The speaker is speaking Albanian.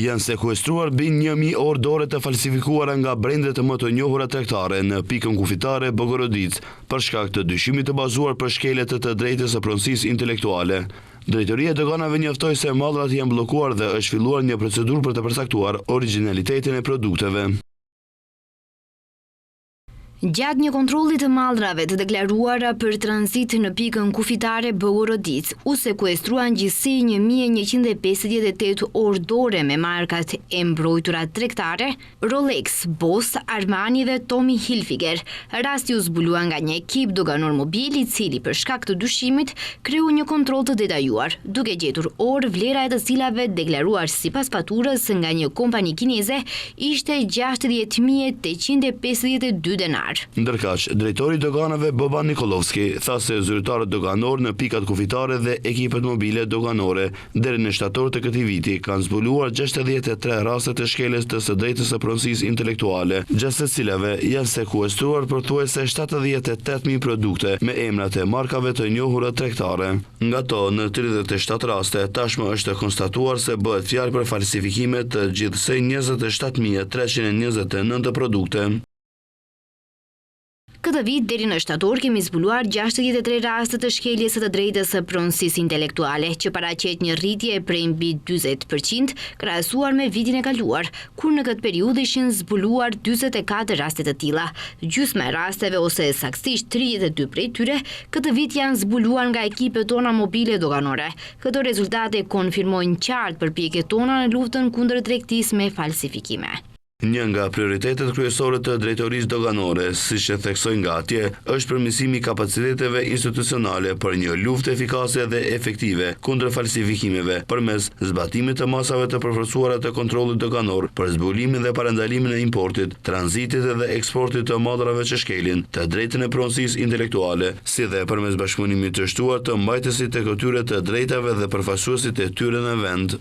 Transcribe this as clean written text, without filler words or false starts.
Janë sekuestruar mbi 1000 orë dore të falsifikuara nga brendet më të njohura tregtare në pikën kufitare Bogorodic për shkak të dyshimit të bazuar për shkeljet të drejtës së pronësisë intelektuale. Drejtoria e doganave njoftoi se mallrat janë bllokuar dhe është filluar një procedurë për të përcaktuar origjinalitetin e produkteve. Gjatë një kontrolli të mallrave të deklaruara për tranzit në pikën kufitare Bogorodic, u sekuestruan gjithsej 1158 orë dore me markat e mbrojtura tregtare Rolex, Boss, Armani dhe Tommy Hilfiger. Rasti u zbulua nga një ekip doganor mobil i cili për shkak të dyshimit kreu një kontroll të detajuar, duke gjetur orë vlera e të cilave deklaruar sipas faturës nga një kompani kineze ishte 60.852 denar. Ndërkaq, drejtori i doganave Boban Nikolovski tha se zyrtarët doganor në pikat kufitare dhe ekipet mobile doganore deri në shtator të këtij viti kanë zbuluar 63 raste të shkeljes të së drejtës së pronësisë intelektuale, gjatë të cilave janë sekuestruar pothuajse 78.000 produkte me emrat e markave të njohura tregtare. Nga to, në 37 raste, tashmë është konstatuar se bëhet fjalë për falsifikime të gjithsej 27.329 produkte. Këtë vit deri në shtator kemi zbuluar 63 raste të shkeljes së të drejtës së pronësisë intelektuale, që paraqet një rritje prej mbi 40% krahasuar me vitin e kaluar, kur në këtë periudhë ishin zbuluar 44 raste të tilla. Gjysma e rasteve ose saktësisht 32 prej tyre këtë vit janë zbuluar nga ekipet tona mobile doganore. Këto rezultate konfirmojnë qartë përpjekjet tona në luftën kundër tregtisë me falsifikime. Një nga prioritetet kryesore të drejtorisë doganore, siç e theksoi nga atje, është përmirësimi i kapaciteteve institucionale për një luftë efikase dhe efektive kundër falsifikimeve përmes zbatimit të masave të përforcuara të kontrollit doganor për zbulimin dhe parandalimin e importit, tranzitit dhe eksportit të mallrave që shkelin të drejtën e pronësisë intelektuale, si dhe përmes bashkëpunimit të shtuar të mbajtësit të këtyre të drejtave dhe përfaqësuesit e tyre në vend.